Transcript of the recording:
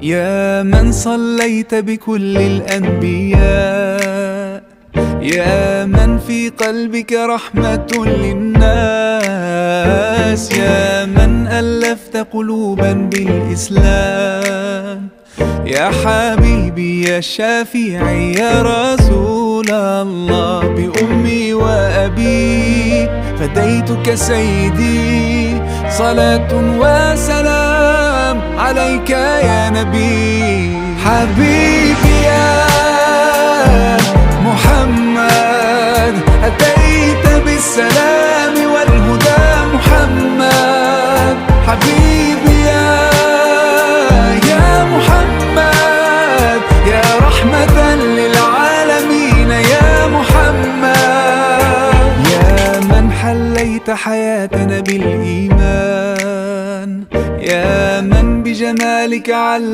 يا من صليت بكل الأنبياء، يا من في قلبك رحمة للناس، يا من ألفت قلوبا بالإسلام، يا حبيبي يا شافعي يا رسول الله، بأمي وأبي فديتك سيدي، صلاة وسلام عليك يا نبي. حبيبي يا محمد أتيت بالسلام والهدى محمد، حبيبي يا محمد يا رحمة للعالمين يا محمد، يا من حليت حياتنا بالإيمان، يا من بجمالك علم